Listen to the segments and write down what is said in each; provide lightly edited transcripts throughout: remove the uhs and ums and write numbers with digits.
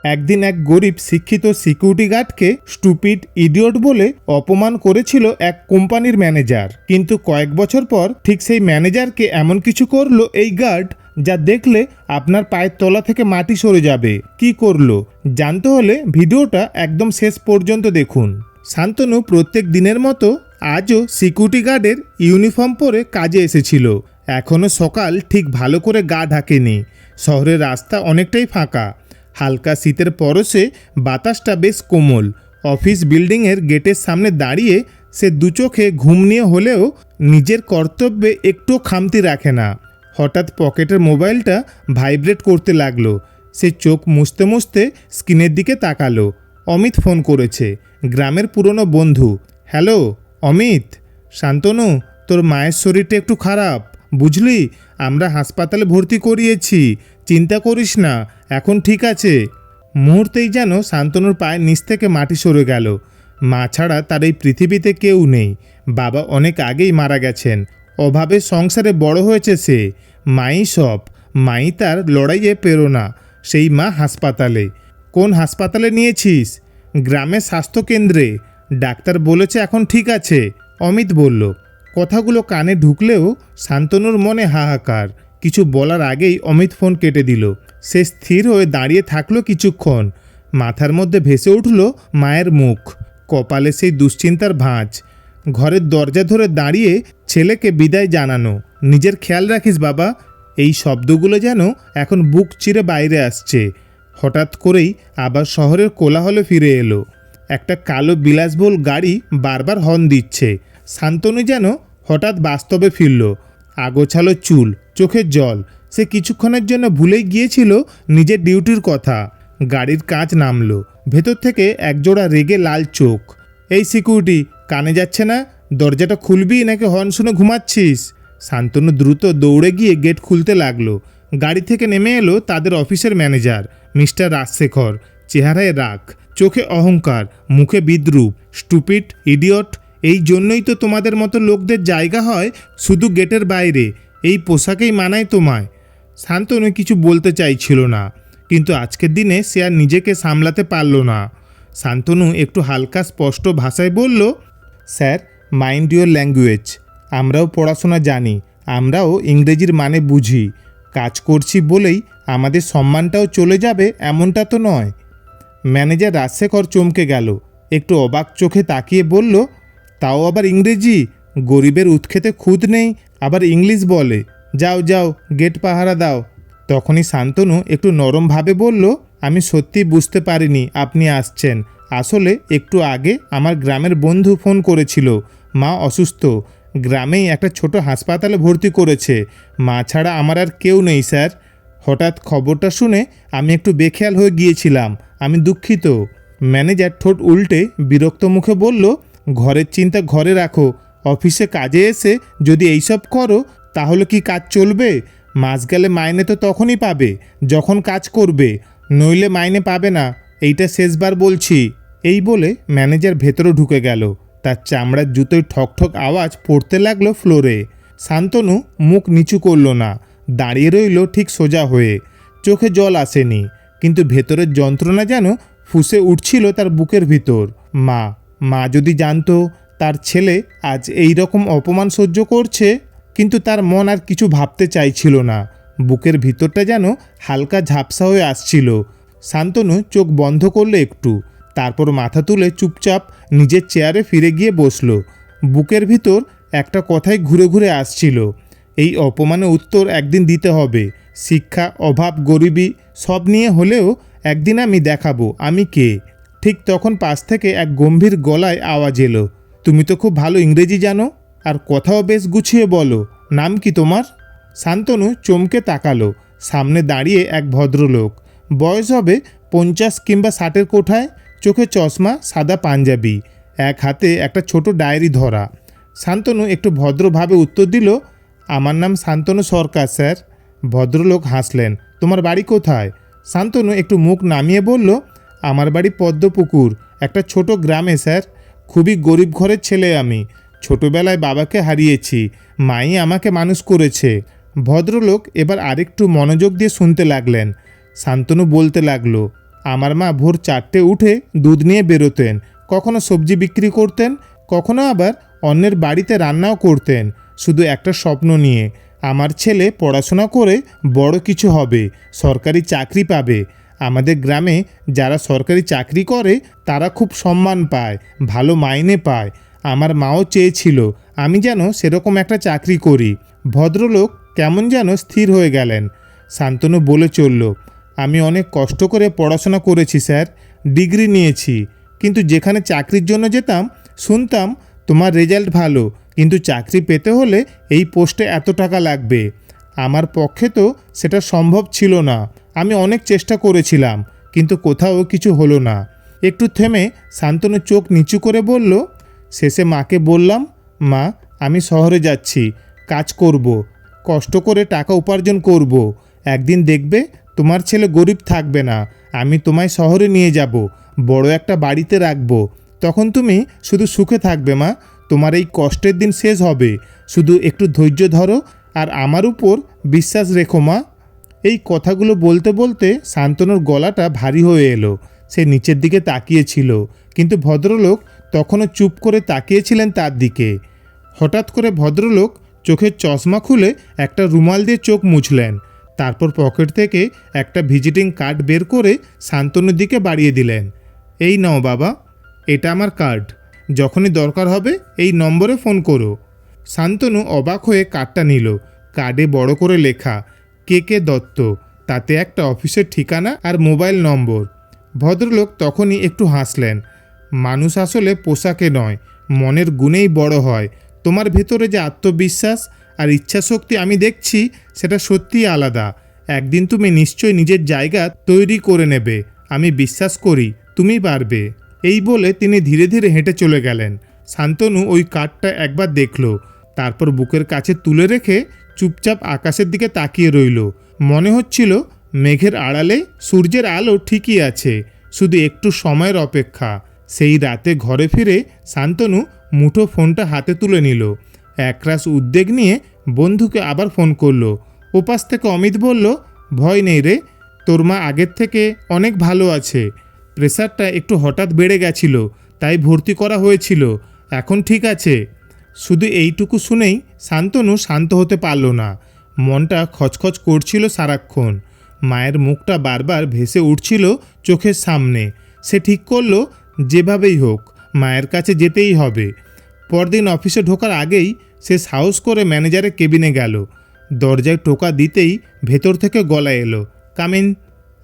একদিন এক গরিব শিক্ষিত সিকিউরিটি গার্ডকে স্টুপিড ইডিয়ট বলে অপমান করেছিল এক কোম্পানির ম্যানেজার। কিন্তু কয়েক বছর পর ঠিক সেই ম্যানেজারকে এমন কিছু করলো এই গার্ড যা দেখলে আপনার পায়ের তলা থেকে মাটি সরে যাবে। কি করলো জানতে হলে ভিডিওটা একদম শেষ পর্যন্ত দেখুন। শান্তনু প্রত্যেক দিনের মতো আজও সিকিউরিটি গার্ডের ইউনিফর্ম পরে কাজে এসেছিল। এখনও সকাল ঠিক ভালো করে গা ঢাকেনি। শহরের রাস্তা অনেকটাই ফাঁকা। হালকা শীতের পরশে বাতাসটা বেশ কোমল। অফিস বিল্ডিংয়ের গেটের সামনে দাঁড়িয়ে সে দু চোখে ঘুম নিয়ে হলেও নিজের কর্তব্যে একটু খামতি রাখে না। হঠাৎ পকেটের মোবাইলটা ভাইব্রেট করতে লাগলো। সে চোখ মুছতে মুছতে স্ক্রিনের দিকে তাকালো। অমিত ফোন করেছে, গ্রামের পুরনো বন্ধু। হ্যালো অমিত। শান্তনু, তোর মায়ের শরীরটা একটু খারাপ বুঝলি, আমরা হাসপাতালে ভর্তি করিয়েছি, চিন্তা করিস না, এখন ঠিক আছে। মুহূর্তেই যেন শান্তনুর পায়ের নিচ থেকে মাটি সরে গেল। মা ছাড়া তার এই পৃথিবীতে কেউ নেই। বাবা অনেক আগেই মারা গেছেন। অভাবের সংসারে বড় হয়েছে সে। মাই সব, মাই তার লড়াইয়ে প্রেরণা। সেই মা হাসপাতালে। কোন হাসপাতালে নিয়েছিস? গ্রামের স্বাস্থ্যকেন্দ্রে। ডাক্তার বলেছে এখন ঠিক আছে, অমিত বলল। কথাগুলো কানে ঢুকলেও শান্তনুর মনে হাহাকার। কিছু বলার আগেই অমিত ফোন কেটে দিল। সে স্থির হয়ে দাঁড়িয়ে থাকলো কিছুক্ষণ। মাথার মধ্যে ভেসে উঠল মায়ের মুখ, কপালে সেই দুশ্চিন্তার ভাঁজ। ঘরের দরজা ধরে দাঁড়িয়ে ছেলেকে বিদায় জানানো। নিজের খেয়াল রাখিস বাবা। এই শব্দগুলো যেন এখন বুক চিরে বাইরে আসছে। হঠাৎ করেই আবার শহরের কোলাহলে ফিরে এলো। একটা কালো বিলাসবহুল গাড়ি বারবার হর্ন দিচ্ছে। শান্তনু যেন হঠাৎ বাস্তবে ফিরল। আগোছালো চুল, চোখের জল। সে কিছুক্ষণের জন্য ভুলেই গিয়েছিল নিজের ডিউটির কথা। গাড়ির কাঁচ নামলো। ভেতর থেকে একজোড়া রেগে লাল চোখ। এই সিকিউরিটি, কানে যাচ্ছে না? দরজাটা খুলবি নাকি হর্ন শুনে ঘুমাচ্ছিস? শান্তনু দ্রুত দৌড়ে গিয়ে গেট খুলতে লাগলো। গাড়ি থেকে নেমে এলো তাদের অফিসের ম্যানেজার মিস্টার রাজশেখর। চেহারায় রাগ, চোখে অহংকার, মুখে বিদ্রূপ। স্টুপিড ইডিয়ট, এই জন্যই তো তোমাদের মতো লোকদের জায়গা হয় শুধু গেটের বাইরে। এই পোশাকেই মানায় তোমায়। শান্তনু কিছু বলতে চাইছিল না, কিন্তু আজকের দিনে সে আর নিজেকে সামলাতে পারল না। শান্তনু একটু হালকা স্পষ্ট ভাষায় বলল, স্যার, মাইন্ড ইউর ল্যাঙ্গুয়েজ। আমরাও পড়াশোনা জানি, আমরাও ইংরেজির মানে বুঝি। কাজ করছি বলেই আমাদের সম্মানটাও চলে যাবে এমনটা তো নয়। ম্যানেজার রাজশেখর চমকে গেল। একটু অবাক চোখে তাকিয়ে বলল, তাও আবার ইংরেজি? গরিবের উৎক্ষেতে খুদ নেই, আবার ইংলিশ বলে। যাও যাও, গেট পাহারা দাও। তখনই শান্তনু একটু নরমভাবে বলল, আমি সত্যি বুঝতে পারিনি আপনি আসছেন। আসলে একটু আগে আমার গ্রামের বন্ধু ফোন করেছিল। মা অসুস্থ, গ্রামেই একটা ছোট হাসপাতালে ভর্তি করেছে। মা ছাড়া আমার আর কেউ নেই স্যার। হঠাৎ খবরটা শুনে আমি একটু বেখেয়াল হয়ে গিয়েছিলাম, আমি দুঃখিত। ম্যানেজার ঠোঁট উল্টে বিরক্ত মুখে বলল, ঘরের চিন্তা ঘরে রাখো। অফিসে কাজে এসে যদি এইসব করো তাহলে কি কাজ চলবে? মাস গেলে মাইনে তো তখনই পাবে যখন কাজ করবে, নইলে মাইনে পাবে না। এইটা শেষবার বলছি। এই বলে ম্যানেজার ভেতরে ঢুকে গেল। তার চামড়ার জুতোয় ঠকঠক আওয়াজ পড়তে লাগলো ফ্লোরে। শান্তনু মুখ নিচু করল না, দাঁড়িয়ে রইল ঠিক সোজা হয়ে। চোখে জল আসেনি, কিন্তু ভেতরের যন্ত্রণা যেন ফুঁসে উঠছিল তার বুকের ভিতর। মা যদি জানতো তার ছেলে আজ এই রকম অপমান সহ্য করছে। কিন্তু তার মন আর কিছু ভাবতে চাইছিল না। বুকের ভিতরটা যেন হালকা ঝাপসা হয়ে আসছিল। শান্তনু চোখ বন্ধ করলো একটু, তারপর মাথা তুলে চুপচাপ নিজের চেয়ারে ফিরে গিয়ে বসল। বুকের ভিতর একটা কথাই ঘুরে ঘুরে আসছিল, এই অপমানের উত্তর একদিন দিতে হবে। শিক্ষা, অভাব, গরিবী সব নিয়ে হলেও একদিন আমি দেখাবো আমি কে। ঠিক তখন পাশ থেকে এক গম্ভীর গলায় আওয়াজ এলো, তুমি তো খুব ভালো ইংরেজি জানো, আর কথাও বেশ গুছিয়ে বলো। নাম কি তোমার? শান্তনু চমকে তাকালো। সামনে দাঁড়িয়ে এক ভদ্রলোক। বয়স হবে 50 কিংবা 60-এর কোঠায়। চোখে চশমা, সাদা পাঞ্জাবি, এক হাতে একটা ছোট ডায়েরি ধরা। শান্তনু একটু ভদ্রভাবে উত্তর দিল, আমার নাম শান্তনু সরকার স্যার। ভদ্রলোক হাসলেন। তোমার বাড়ি কোথায়? শান্তনু একটু মুখ নামিয়ে বলল, আমার বাড়ি পদ্মপুকুর, একটা ছোট গ্রামে স্যার। খুবই গরিব ঘরের ছেলে আমি। ছোটবেলায় বাবাকে হারিয়েছি, মাই আমাকে মানুষ করেছে। ভদ্রলোক এবার আরেকটু মনোযোগ দিয়ে শুনতে লাগলেন। শান্তনু বলতে লাগলো, আমার মা ভোর 4টে উঠে দুধ নিয়ে বেরোতেন, কখনো সবজি বিক্রি করতেন, কখনো আবার অন্যের বাড়িতে রান্নাও করতেন, শুধু একটা স্বপ্ন নিয়ে, আমার ছেলে পড়াশোনা করে বড় কিছু হবে, সরকারি চাকরি পাবে। আমাদের গ্রামে যারা সরকারি চাকরি করে তারা খুব সম্মান পায়, ভালো মাইনে পায়। আমার মাও চেয়েছিল আমি যেন সেরকম একটা চাকরি করি। ভদ্রলোক কেমন যেন স্থির হয়ে গেলেন। শান্তনু বলে চলল, আমি অনেক কষ্ট করে পড়াশোনা করেছি স্যার, ডিগ্রি নিয়েছি, কিন্তু যেখানে চাকরির জন্য যেতাম শুনতাম তোমার রেজাল্ট ভালো, কিন্তু চাকরি পেতে হলে এই পোস্টে এত টাকা লাগবে। আমার পক্ষে তো সেটা সম্ভব ছিল না। আমি অনেক চেষ্টা করেছিলাম, কিন্তু কোথাও কিছু হলো না। একটু থেমে শান্তনু চোখ নিচু করে বলল, শেষে মাকে বললাম, মা আমি শহরে যাচ্ছি, কাজ করব, কষ্ট করে টাকা উপার্জন করব। একদিন দেখবে তোমার ছেলে গরিব থাকবে না, আমি তোমায় শহরে নিয়ে যাব, বড় একটা বাড়িতে রাখবো। তখন তুমি শুধু সুখে থাকবে মা, তোমার এই কষ্টের দিন শেষ হবে। শুধু একটু ধৈর্য ধরো আর আমার উপর বিশ্বাস রেখো মা। এই কথাগুলো বলতে বলতে শান্তনুর গলাটা ভারী হয়ে এলো। সে নিচের দিকে তাকিয়েছিল, কিন্তু ভদ্রলোক তখনও চুপ করে তাকিয়েছিলেন তার দিকে। হঠাৎ করে ভদ্রলোক চোখের চশমা খুলে একটা রুমাল দিয়ে চোখ মুছলেন, তারপর পকেট থেকে একটা ভিজিটিং কার্ড বের করে শান্তনুর দিকে বাড়িয়ে দিলেন। এই নাও বাবা, এটা আমার কার্ড, যখনই দরকার হবে এই নম্বরে ফোন করো। শান্তনু অবাক হয়ে কার্ডটা নিল। কার্ডে বড় করে লেখা কে কে দত্ত, তাতে একটা অফিসের ঠিকানা আর মোবাইল নম্বর। ভদ্রলোক তখনই একটু হাসলেন। মানুষ আসলে পোশাকে নয়, মনের গুণেই বড় হয়। তোমার ভেতরে যে আত্মবিশ্বাস আর ইচ্ছাশক্তি আমি দেখছি সেটা সত্যিই আলাদা। একদিন তুমি নিশ্চয়ই নিজের জায়গা তৈরি করে নেবে, আমি বিশ্বাস করি তুমি পারবে। এই বলে তিনি ধীরে ধীরে হেঁটে চলে গেলেন। শান্তনু ওই কার্ডটা একবার দেখল, তারপর বুকের কাছে তুলে রেখে চুপচাপ আকাশের দিকে তাকিয়ে রইল। মনে হচ্ছিল মেঘের আড়ালে সূর্যের আলো ঠিকই আছে, শুধু একটু সময়ের অপেক্ষা। সেই রাতে ঘরে ফিরে শান্তনু মুঠো ফোনটা হাতে তুলে নিল। একরাশ উদ্বেগ নিয়ে বন্ধুকে আবার ফোন করলো। ওপাশ থেকে অমিত বলল, ভয় নেই রে, তোর মা আগের থেকে অনেক ভালো আছে। প্রেশারটা একটু হঠাৎ বেড়ে গেছিল, তাই ভর্তি করা হয়েছিল, এখন ঠিক আছে। শুধু এইটুকু শুনেই শান্তনু শান্ত হতে পারল না। মনটা খচখচ করছিল সারাক্ষণ। মায়ের মুখটা বারবার ভেসে উঠছিল চোখের সামনে। সে ঠিক করলো যেভাবেই হোক মায়ের কাছে যেতেই হবে। পরদিন অফিসে ঢোকার আগেই সে সাহস করে ম্যানেজারের কেবিনে গেল। দরজায় টোকা দিতেই ভেতর থেকে গলা এলো, কামিন।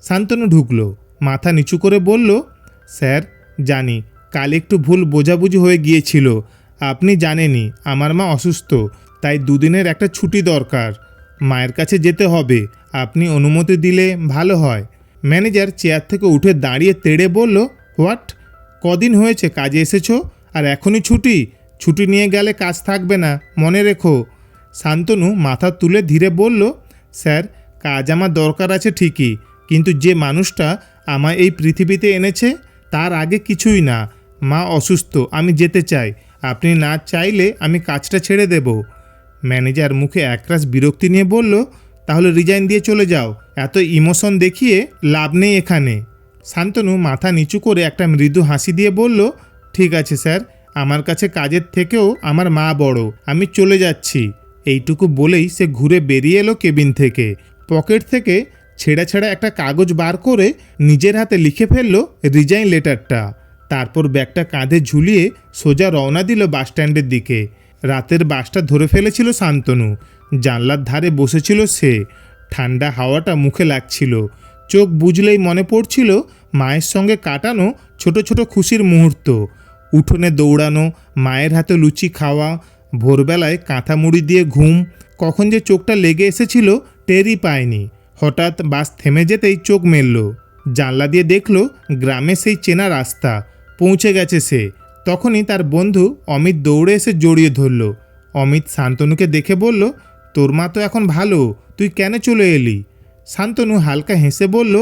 শান্তনু ঢুকলো, মাথা নিচু করে বলল, স্যার জানি কাল একটু ভুল বোঝাবুঝি হয়ে গিয়েছিল। আপনি জানেনই আমার মা অসুস্থ, তাই দুদিনের একটা ছুটি দরকার, মায়ের কাছে যেতে হবে, আপনি অনুমতি দিলে ভালো হয়। ম্যানেজার চেয়ার থেকে উঠে দাঁড়িয়ে তেড়ে বলল, হোয়াট, কদিন হয়েছে কাজে এসেছো আর এখনই ছুটি? ছুটি নিয়ে গেলে কাজ থাকবে না, মনে রেখো। শান্তনু মাথা তুলে ধীরে বলল, স্যার কাজ আমার দরকার আছে ঠিকই, কিন্তু যে মানুষটা আমায় এই পৃথিবীতে এনেছে তার আগে কিছুই না। মা অসুস্থ, আমি যেতে চাই, আপনি না চাইলে আমি কাজটা ছেড়ে দেব। ম্যানেজার মুখে একরাশ বিরক্তি নিয়ে বলল, তাহলে রিজাইন দিয়ে চলে যাও, এত ইমোশন দেখিয়ে লাভ নেই এখানে। শান্তনু মাথা নিচু করে একটা মৃদু হাসি দিয়ে বলল, ঠিক আছে স্যার, আমার কাছে কাজের থেকেও আমার মা বড়, আমি চলে যাচ্ছি। এইটুকু বলেই সে ঘুরে বেরিয়ে এলো কেবিন থেকে। পকেট থেকে ছেঁড়া ছেঁড়া একটা কাগজ বার করে নিজের হাতে লিখে ফেলল রিজাইন লেটারটা। তারপর ব্যাগটা কাঁধে ঝুলিয়ে সোজা রওনা দিল বাসস্ট্যান্ডের দিকে। রাতের বাসটা ধরে ফেলেছিল শান্তনু। জানলার ধারে বসেছিল সে। ঠান্ডা হাওয়াটা মুখে লাগছিল। চোখ বুজলেই মনে পড়ছিল মায়ের সঙ্গে কাটানো ছোট ছোট খুশির মুহূর্ত। উঠোনে দৌড়ানো, মায়ের হাতে লুচি খাওয়া, ভোরবেলায় কাঁথা মুড়ি দিয়ে ঘুম। কখন যে চোখটা লেগে এসেছিল টেরই পায়নি। হঠাৎ বাস থেমে যেতেই চোখ মেলল। জানলা দিয়ে দেখল গ্রামে সেই চেনা রাস্তা। পৌঁছে গেছে সে। তখনই তার বন্ধু অমিত দৌড়ে এসে জড়িয়ে ধরল। অমিত শান্তনুকে দেখে বলল, তোর মা তো এখন ভালো, তুই কেন চলে এলি? শান্তনু হালকা হেসে বলল,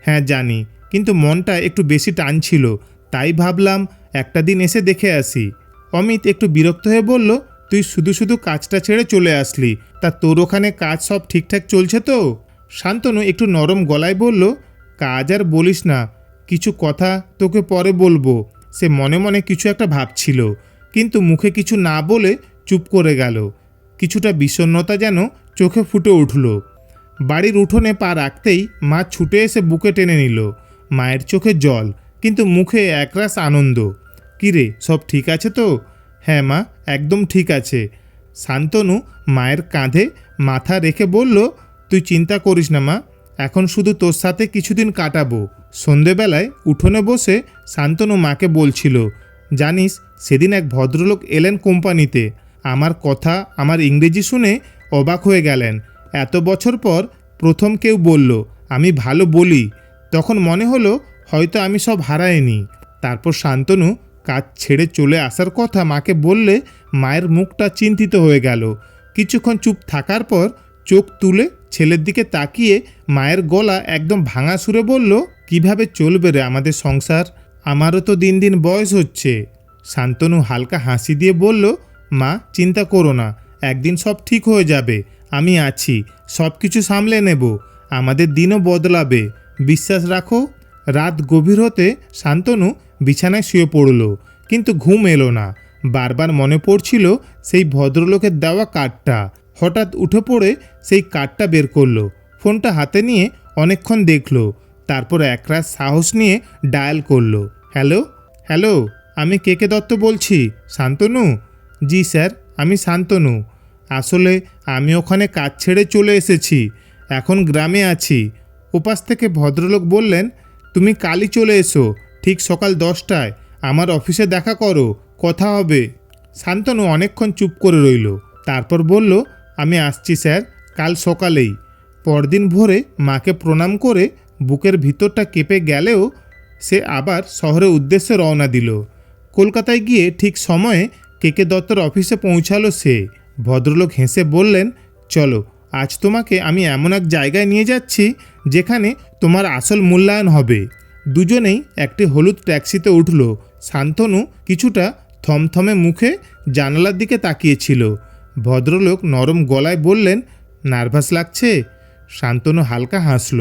হ্যাঁ জানি, কিন্তু মনটা একটু বেশি টানছিল, তাই ভাবলাম একটা দিন এসে দেখে আসি। অমিত একটু বিরক্ত হয়ে বলল, তুই শুধু শুধু কাজটা ছেড়ে চলে আসলি, তা তোর ওখানে কাজ সব ঠিকঠাক চলছে তো? শান্তনু একটু নরম গলায় বলল, কাজ আর বলিস না, কিছু কথা তোকে পরে বলবো। সে মনে মনে কিছু একটা ভাবছিল, কিন্তু মুখে কিছু না বলে চুপ করে গেল। কিছুটা বিষণ্ণতা যেন চোখে ফুটে উঠল। বাড়ির উঠোনে পা রাখতেই মা ছুটে এসে বুকে টেনে নিল। মায়ের চোখে জল, কিন্তু মুখে একরাশ আনন্দ। কিরে, সব ঠিক আছে তো? হ্যাঁ মা, একদম ঠিক আছে। শান্তনু মায়ের কাঁধে মাথা রেখে বলল, তুই চিন্তা করিস না মা, এখন শুধু তোর সাথে কিছুদিন কাটাবো। সন্ধেবেলায় উঠোনে বসে শান্তনু মাকে বলছিল, জানিস, সেদিন এক ভদ্রলোক এলেন কোম্পানিতে। আমার কথা, আমার ইংরেজি শুনে অবাক হয়ে গেলেন। এত বছর পর প্রথম কেউ বলল আমি ভালো বলি। তখন মনে হলো হয়তো আমি সব হারাইনি। তারপর শান্তনু কাজ ছেড়ে চলে আসার কথা মাকে বললে মায়ের মুখটা চিন্তিত হয়ে গেল। কিছুক্ষণ চুপ থাকার পর চোখ তুলে ছেলের দিকে তাকিয়ে মায়ের গলা একদম ভাঙা সুরে বলল, কিভাবে চলবে রে আমাদের সংসার? আমারও তো দিন দিন বয়স হচ্ছে। শান্তনু হালকা হাসি দিয়ে বলল, মা চিন্তা করো না, একদিন সব ঠিক হয়ে যাবে। আমি আছি, সব কিছু সামলে নেব। আমাদের দিনও বদলাবে, বিশ্বাস রাখো। রাত গভীর হতে শান্তনু বিছানায় শুয়ে পড়ল, কিন্তু ঘুম এলো না। বারবার মনে পড়ছিল সেই ভদ্রলোকের দেওয়া কার্ডটা। হঠাৎ উঠে পড়ে সেই কার্ডটা বের করলো, ফোনটা হাতে নিয়ে অনেকক্ষণ দেখলো, তারপর একরাশ সাহস নিয়ে ডায়াল করলো। হ্যালো হ্যালো, আমি কে দত্ত বলছি। শান্তনু? জি স্যার, আমি শান্তনু। আসলে আমি ওখানে কাজ ছেড়ে চলে এসেছি, এখন গ্রামে আছি। ওপাশ থেকে ভদ্রলোক বললেন, তুমি কালই চলে এসো, ঠিক সকাল 10টায় আমার অফিসে দেখা করো, কথা হবে। শান্তনু অনেকক্ষণ চুপ করে রইল, তারপর বলল, আমি আসছি স্যার, কাল সকালেই। পরদিন ভোরে মাকে প্রণাম করে বুকের ভিতরটা কেঁপে গেলেও সে আবার শহরের উদ্দেশ্যে রওনা দিল। কলকাতায় গিয়ে ঠিক সময়ে কে দত্তর অফিসে পৌঁছালো সে। ভদ্রলোক হেসে বললেন, চলো, আজ তোমাকে আমি এমন এক জায়গায় নিয়ে যাচ্ছি যেখানে তোমার আসল মূল্যায়ন হবে। দুজনেই একটি হলুদ ট্যাক্সিতে উঠল। শান্তনু কিছুটা থমথমে মুখে জানালার দিকে তাকিয়েছিল। ভদ্রলোক নরম গলায় বললেন, নার্ভাস লাগছে? শান্তনু হালকা হাসল,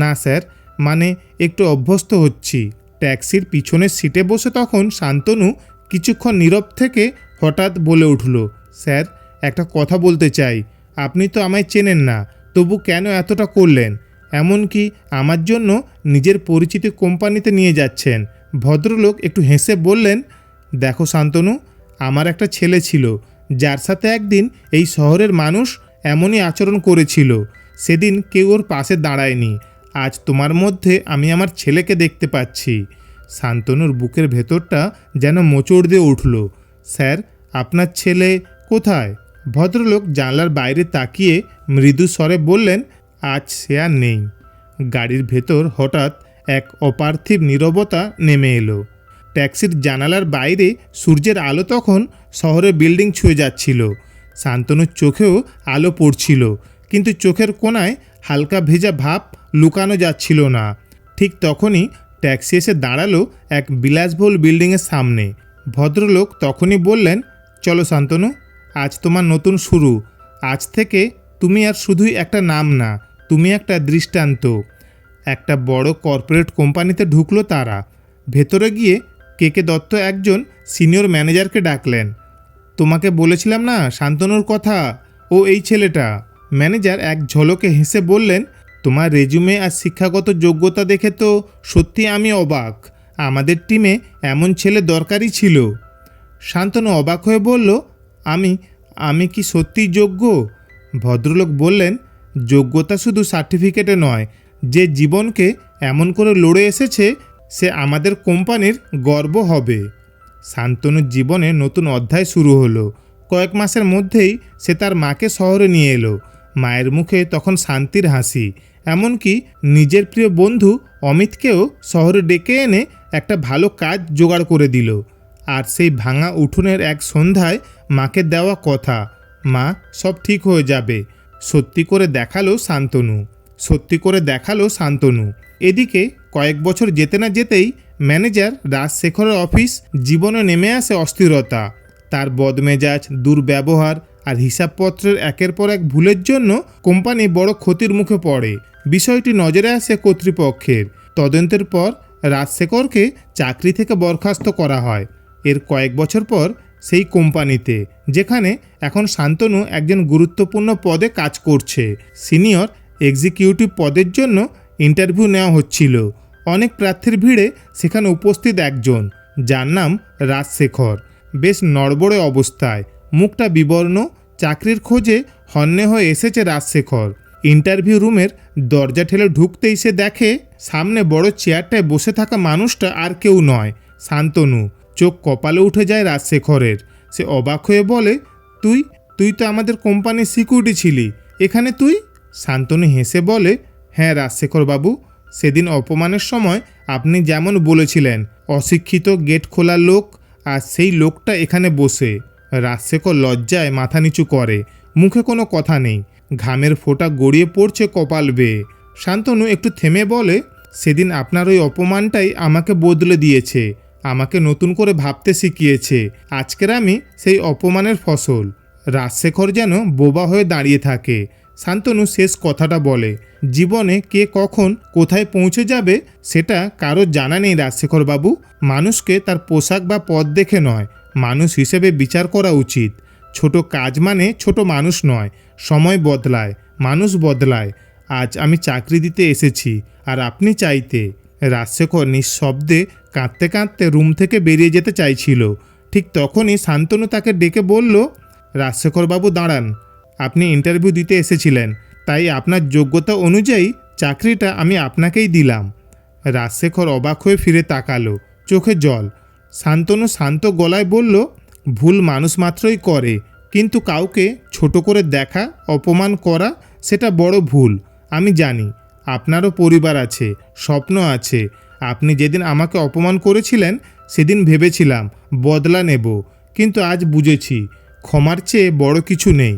না স্যার, মানে একটু অভ্যস্ত হচ্ছি। ট্যাক্সির পিছনের সিটে বসে তখন শান্তনু কিছুক্ষণ নীরব থেকে হঠাৎ বলে উঠল, স্যার, একটা কথা বলতে চাই। আপনি তো আমায় চেনেন না, তবু কেন এতটা করলেন? এমনকি আমার জন্য নিজের পরিচিত কোম্পানিতে নিয়ে যাচ্ছেন। ভদ্রলোক একটু হেসে বললেন, দেখো শান্তনু, আমার একটা ছেলে ছিল যার সাথে একদিন এই শহরের মানুষ এমনই আচরণ করেছিল। সেদিন কেউ ওর পাশে দাঁড়ায়নি। আজ তোমার মধ্যে আমি আমার ছেলেকে দেখতে পাচ্ছি। শান্তনুর বুকের ভেতরটা যেন মোচড় দিয়ে উঠল। স্যার, আপনার ছেলে কোথায়? ভদ্রলোক জানলার বাইরে তাকিয়ে মৃদু স্বরে বললেন, আজ সে আর নেই। গাড়ির ভেতর হঠাৎ এক অপার্থিব নীরবতা নেমে এলো। ট্যাক্সির জানালার বাইরে সূর্যের আলো তখন শহরের বিল্ডিং ছুঁয়ে যাচ্ছিল। শান্তনুর চোখেও আলো পড়ছিল, কিন্তু চোখের কোণায় হালকা ভেজা ভাব লুকানো যাচ্ছিল না। ঠিক তখনই ট্যাক্সি এসে দাঁড়ালো এক বিলাসবহুল বিল্ডিংয়ের সামনে। ভদ্রলোক তখনই বললেন, চলো শান্তনু, আজ তোমার নতুন শুরু। আজ থেকে তুমি আর শুধুই একটা নাম না, তুমি একটা দৃষ্টান্ত। একটা বড় কর্পোরেট কোম্পানিতে ঢুকলো তারা। ভেতরে গিয়ে কে দত্ত একজন সিনিয়র ম্যানেজারকে ডাকলেন। তোমাকে বলেছিলাম না শান্তনুর কথা, ও এই ছেলেটা। ম্যানেজার এক ঝলকে হেসে বললেন, তোমার রেজুমে আর শিক্ষাগত যোগ্যতা দেখে তো সত্যি আমি অবাক। আমাদের টিমে এমন ছেলে দরকারই ছিল। শান্তনু অবাক হয়ে বলল, আমি কি সত্যিই যোগ্য? ভদ্রলোক বললেন, যোগ্যতা শুধু সার্টিফিকেটে নয়, যে জীবনকে এমন করে লড়ে এসেছে সে আমাদের কোম্পানির গর্ব হবে। শান্তনুর জীবনে নতুন অধ্যায় শুরু হলো। কয়েক মাসের মধ্যেই সে তার মাকে শহরে নিয়ে এলো। মায়ের মুখে তখন শান্তির হাসি। এমনকি নিজের প্রিয় বন্ধু অমিতকেও শহরে ডেকে এনে একটা ভালো কাজ জোগাড় করে দিল। আর সেই ভাঙা উঠোনের এক সন্ধ্যায় মাকে দেওয়া কথা, মা সব ঠিক হয়ে যাবে, সত্যি করে দেখালো শান্তনু। এদিকে কয়েক বছর যেতে না যেতেই ম্যানেজার রাজশেখরের অফিস জীবনে নেমে আসে অস্থিরতা। তার বদমেজাজ, দুর্ব্যবহার আর হিসাবপত্রের একের পর এক ভুলের জন্য কোম্পানি বড় ক্ষতির মুখে পড়ে। বিষয়টি নজরে আসে কর্তৃপক্ষের। তদন্তের পর রাজশেখরকে চাকরি থেকে বরখাস্ত করা হয়। এর কয়েক বছর পর সেই কোম্পানিতে, যেখানে এখন শান্তনু একজন গুরুত্বপূর্ণ পদে কাজ করছে, সিনিয়র এক্সিকিউটিভ পদের জন্য ইন্টারভিউ নেওয়া হচ্ছিল। অনেক প্রার্থীর ভিড়ে সেখানে উপস্থিত একজন, যার নাম রাজশেখর। বেশ নড়বড়ে অবস্থায়, মুখটা বিবর্ণ, চাকরির খোঁজে হন্যে হয়ে এসেছে রাজশেখর। ইন্টারভিউ রুমের দরজা ঠেলে ঢুকতেই সে দেখে সামনে বড় চেয়ারটায় বসে থাকা মানুষটা আর কেউ নয়, শান্তনু। চোখ কপালে উঠে যায় রাজশেখরের। সে অবাক হয়ে বলে, তুই তো আমাদের কোম্পানির সিকিউরিটি ছিলি, এখানে তুই? শান্তনু হেসে বলে, হ্যাঁ রাজশেখর বাবু, সেদিন অপমানের সময় আপনি যেমন বলেছিলেন, অশিক্ষিত গেট খোলার লোক, আর সেই লোকটা এখানে বসে। রাজশেখর লজ্জায় মাথা নিচু করে, মুখে কোনো কথা নেই, ঘামের ফোঁটা গড়িয়ে পড়ছে কপাল বেয়ে। শান্তনু একটু থেমে বলে, সেদিন আপনার ওই অপমানটাই আমাকে বদলে দিয়েছে, আমাকে নতুন করে ভাবতে শিখিয়েছে। আজকের আমি সেই অপমানের ফসল। রাজশেখর যেন বোবা হয়ে দাঁড়িয়ে থাকে। শান্তনু শেষ কথাটা বলে, জীবনে কে কখন কোথায় পৌঁছে যাবে সেটা কারো জানা নেই রাজশেখর বাবু। মানুষকে তার পোশাক বা পদ দেখে নয়, মানুষ হিসেবে বিচার করা উচিত। ছোট কাজ মানে ছোট মানুষ নয়। সময় বদলায়, মানুষ বদলায়। আজ আমি চাকরি দিতে এসেছি, আর আপনি চাইতে। রাজশেখর নিঃশব্দে কাঁদতে কাঁদতে রুম থেকে বেরিয়ে যেতে চাইছিল। ঠিক তখনই শান্তনু তাকে ডেকে বলল, রাজশেখর বাবু দাঁড়ান, আপনি ইন্টারভিউ দিতে এসেছিলেন, তাই আপনার যোগ্যতা অনুযায়ী চাকরিটা আমি আপনাকেই দিলাম। রাজশেখর অবাক হয়ে ফিরে তাকালো, চোখে জল। শান্তনু শান্ত গলায় বলল, ভুল মানুষ মাত্রই করে, কিন্তু কাউকে ছোট করে দেখা, অপমান করা, সেটা বড় ভুল। আমি জানি আপনারও পরিবার আছে, স্বপ্ন আছে। আপনি যেদিন আমাকে অপমান করেছিলেন সেদিন ভেবেছিলাম বদলা নেব, কিন্তু আজ বুঝেছি ক্ষমার চেয়ে বড় কিছু নেই।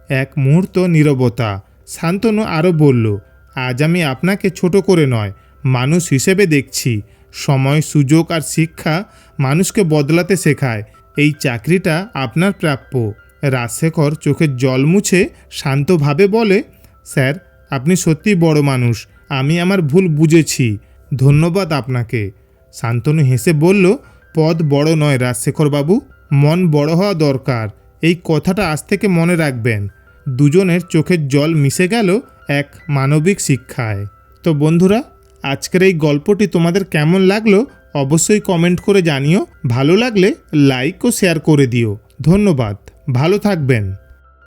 এক মুহূর্ত নীরবতা। শান্তনু আরও বলল, আজ আমি আপনাকে ছোট করে নয়, মানুষ হিসেবে দেখছি। সময়, সুযোগ আর শিক্ষা মানুষকে বদলাতে শেখায়। এই চাকরিটা আপনার প্রাপ্য। রাজশেখর চোখের জল মুছে শান্তভাবে বলে, স্যার, আপনি সত্যিই বড় মানুষ। আমি আমার ভুল বুঝেছি। ধন্যবাদ আপনাকে। শান্তনু হেসে বলল, পদ বড় নয় রাজশেখর বাবু, মন বড় হওয়া দরকার। এই কথাটা আজ থেকে মনে রাখবেন। দুজনের চোখের জল মিশে গেল এক মানবিক শিক্ষায়। তো বন্ধুরা, আজকের এই গল্পটি তোমাদের কেমন লাগলো অবশ্যই কমেন্ট করে জানিও। ভালো লাগলে লাইক ও শেয়ার করে দিও। ধন্যবাদ, ভালো থাকবেন।